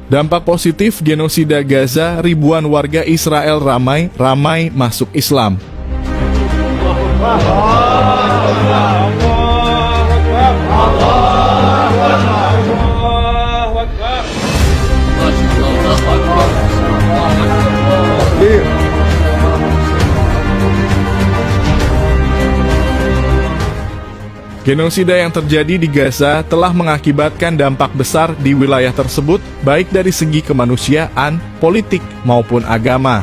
Dampak positif genosida Gaza, ribuan warga Israel ramai masuk Islam. Genosida yang terjadi di Gaza telah mengakibatkan dampak besar di wilayah tersebut, baik dari segi kemanusiaan, politik, maupun agama.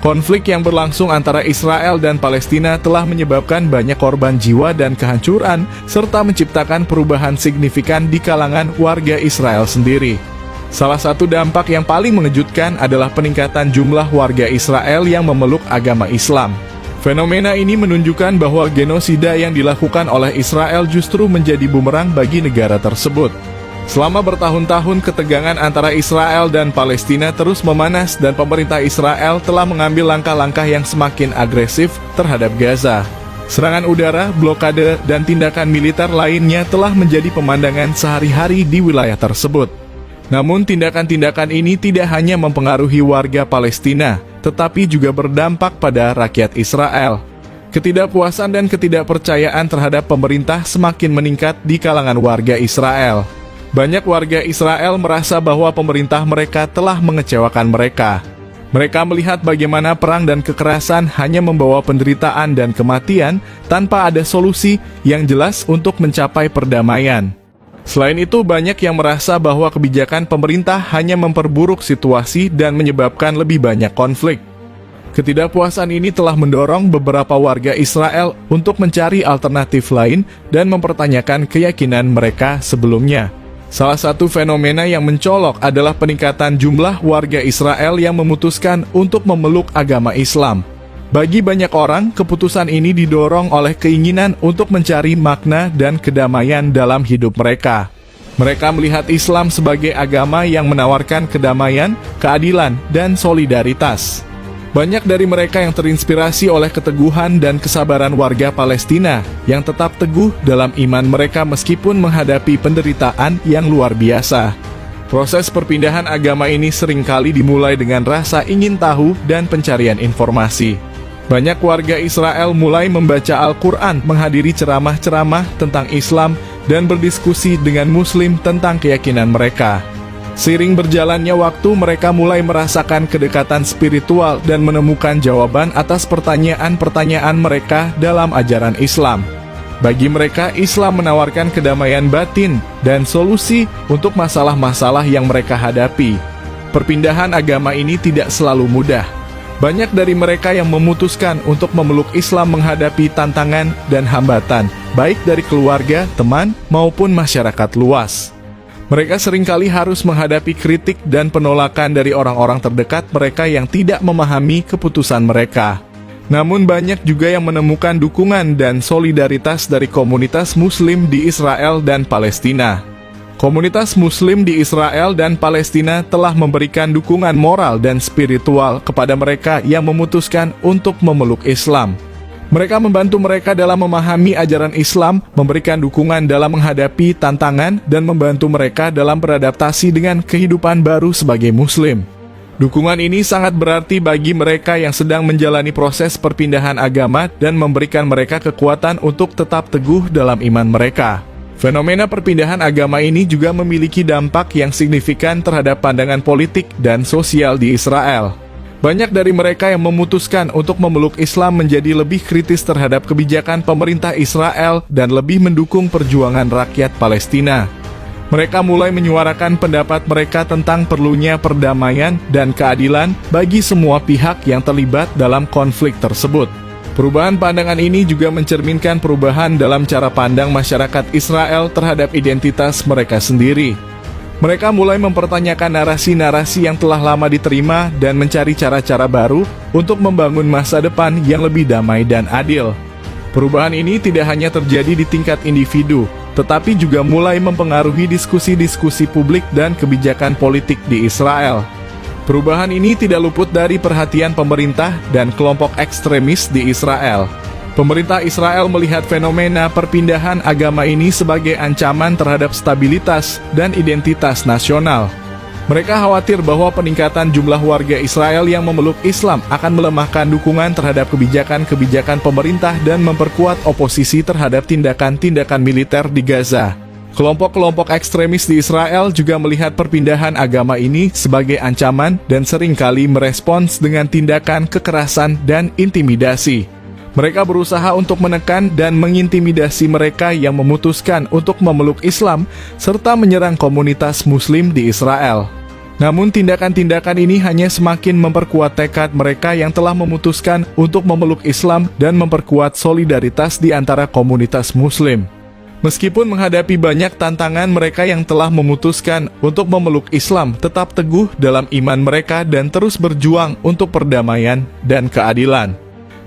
Konflik yang berlangsung antara Israel dan Palestina telah menyebabkan banyak korban jiwa dan kehancuran, serta menciptakan perubahan signifikan di kalangan warga Israel sendiri. Salah satu dampak yang paling mengejutkan adalah peningkatan jumlah warga Israel yang memeluk agama Islam. Fenomena ini menunjukkan bahwa genosida yang dilakukan oleh Israel justru menjadi bumerang bagi negara tersebut. Selama bertahun-tahun, ketegangan antara Israel dan Palestina terus memanas dan pemerintah Israel telah mengambil langkah-langkah yang semakin agresif terhadap Gaza. Serangan udara, blokade, dan tindakan militer lainnya telah menjadi pemandangan sehari-hari di wilayah tersebut. Namun tindakan-tindakan ini tidak hanya mempengaruhi warga Palestina, tetapi juga berdampak pada rakyat Israel. Ketidakpuasan dan ketidakpercayaan terhadap pemerintah semakin meningkat di kalangan warga Israel. Banyak warga Israel merasa bahwa pemerintah mereka telah mengecewakan mereka. Mereka melihat bagaimana perang dan kekerasan hanya membawa penderitaan dan kematian tanpa ada solusi yang jelas untuk mencapai perdamaian. Selain itu, banyak yang merasa bahwa kebijakan pemerintah hanya memperburuk situasi dan menyebabkan lebih banyak konflik. Ketidakpuasan ini telah mendorong beberapa warga Israel untuk mencari alternatif lain dan mempertanyakan keyakinan mereka sebelumnya. Salah satu fenomena yang mencolok adalah peningkatan jumlah warga Israel yang memutuskan untuk memeluk agama Islam. Bagi banyak orang, keputusan ini didorong oleh keinginan untuk mencari makna dan kedamaian dalam hidup mereka. Mereka melihat Islam sebagai agama yang menawarkan kedamaian, keadilan, dan solidaritas. Banyak dari mereka yang terinspirasi oleh keteguhan dan kesabaran warga Palestina yang tetap teguh dalam iman mereka meskipun menghadapi penderitaan yang luar biasa. Proses perpindahan agama ini seringkali dimulai dengan rasa ingin tahu dan pencarian informasi. Banyak warga Israel mulai membaca Al-Quran, menghadiri ceramah-ceramah tentang Islam, dan berdiskusi dengan Muslim tentang keyakinan mereka. Seiring berjalannya waktu, mereka mulai merasakan kedekatan spiritual dan menemukan jawaban atas pertanyaan-pertanyaan mereka dalam ajaran Islam. Bagi mereka, Islam menawarkan kedamaian batin dan solusi untuk masalah-masalah yang mereka hadapi. Perpindahan agama ini tidak selalu mudah. Banyak dari mereka yang memutuskan untuk memeluk Islam menghadapi tantangan dan hambatan, baik dari keluarga, teman, maupun masyarakat luas. Mereka seringkali harus menghadapi kritik dan penolakan dari orang-orang terdekat mereka yang tidak memahami keputusan mereka. Namun banyak juga yang menemukan dukungan dan solidaritas dari komunitas Muslim di Israel dan Palestina. Komunitas Muslim di Israel dan Palestina telah memberikan dukungan moral dan spiritual kepada mereka yang memutuskan untuk memeluk Islam. Mereka membantu mereka dalam memahami ajaran Islam, memberikan dukungan dalam menghadapi tantangan, dan membantu mereka dalam beradaptasi dengan kehidupan baru sebagai Muslim. Dukungan ini sangat berarti bagi mereka yang sedang menjalani proses perpindahan agama dan memberikan mereka kekuatan untuk tetap teguh dalam iman mereka. Fenomena perpindahan agama ini juga memiliki dampak yang signifikan terhadap pandangan politik dan sosial di Israel. Banyak dari mereka yang memutuskan untuk memeluk Islam menjadi lebih kritis terhadap kebijakan pemerintah Israel dan lebih mendukung perjuangan rakyat Palestina. Mereka mulai menyuarakan pendapat mereka tentang perlunya perdamaian dan keadilan bagi semua pihak yang terlibat dalam konflik tersebut. Perubahan pandangan ini juga mencerminkan perubahan dalam cara pandang masyarakat Israel terhadap identitas mereka sendiri. Mereka mulai mempertanyakan narasi-narasi yang telah lama diterima dan mencari cara-cara baru untuk membangun masa depan yang lebih damai dan adil. Perubahan ini tidak hanya terjadi di tingkat individu, tetapi juga mulai mempengaruhi diskusi-diskusi publik dan kebijakan politik di Israel. Perubahan ini tidak luput dari perhatian pemerintah dan kelompok ekstremis di Israel. Pemerintah Israel melihat fenomena perpindahan agama ini sebagai ancaman terhadap stabilitas dan identitas nasional. Mereka khawatir bahwa peningkatan jumlah warga Israel yang memeluk Islam akan melemahkan dukungan terhadap kebijakan-kebijakan pemerintah dan memperkuat oposisi terhadap tindakan-tindakan militer di Gaza. Kelompok-kelompok ekstremis di Israel juga melihat perpindahan agama ini sebagai ancaman dan seringkali merespons dengan tindakan kekerasan dan intimidasi. Mereka berusaha untuk menekan dan mengintimidasi mereka yang memutuskan untuk memeluk Islam serta menyerang komunitas Muslim di Israel. Namun tindakan-tindakan ini hanya semakin memperkuat tekad mereka yang telah memutuskan untuk memeluk Islam dan memperkuat solidaritas di antara komunitas Muslim. Meskipun menghadapi banyak tantangan, mereka yang telah memutuskan untuk memeluk Islam tetap teguh dalam iman mereka dan terus berjuang untuk perdamaian dan keadilan.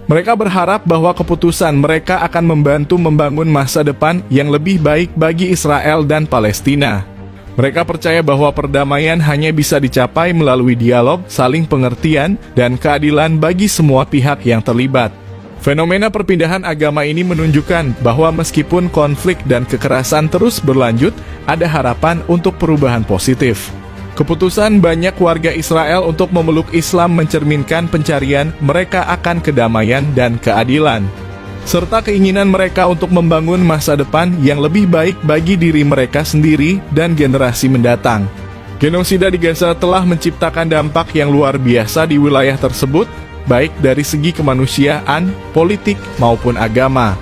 Mereka berharap bahwa keputusan mereka akan membantu membangun masa depan yang lebih baik bagi Israel dan Palestina. Mereka percaya bahwa perdamaian hanya bisa dicapai melalui dialog, saling pengertian, dan keadilan bagi semua pihak yang terlibat. Fenomena perpindahan agama ini menunjukkan bahwa meskipun konflik dan kekerasan terus berlanjut, ada harapan untuk perubahan positif. Keputusan banyak warga Israel untuk memeluk Islam mencerminkan pencarian mereka akan kedamaian dan keadilan, serta keinginan mereka untuk membangun masa depan yang lebih baik bagi diri mereka sendiri dan generasi mendatang. Genosida di Gaza telah menciptakan dampak yang luar biasa di wilayah tersebut, baik dari segi kemanusiaan, politik, maupun agama.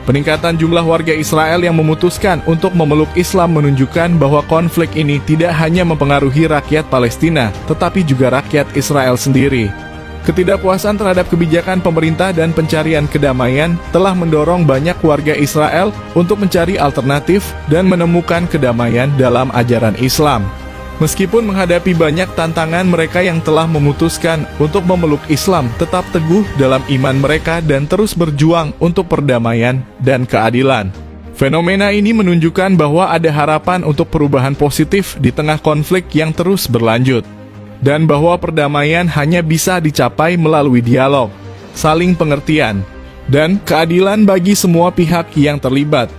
Peningkatan jumlah warga Israel yang memutuskan untuk memeluk Islam menunjukkan bahwa konflik ini tidak hanya mempengaruhi rakyat Palestina, tetapi juga rakyat Israel sendiri. Ketidakpuasan terhadap kebijakan pemerintah dan pencarian kedamaian telah mendorong banyak warga Israel untuk mencari alternatif dan menemukan kedamaian dalam ajaran Islam. Meskipun menghadapi banyak tantangan, mereka yang telah memutuskan untuk memeluk Islam tetap teguh dalam iman mereka dan terus berjuang untuk perdamaian dan keadilan. Fenomena ini menunjukkan bahwa ada harapan untuk perubahan positif di tengah konflik yang terus berlanjut, dan bahwa perdamaian hanya bisa dicapai melalui dialog, saling pengertian, dan keadilan bagi semua pihak yang terlibat.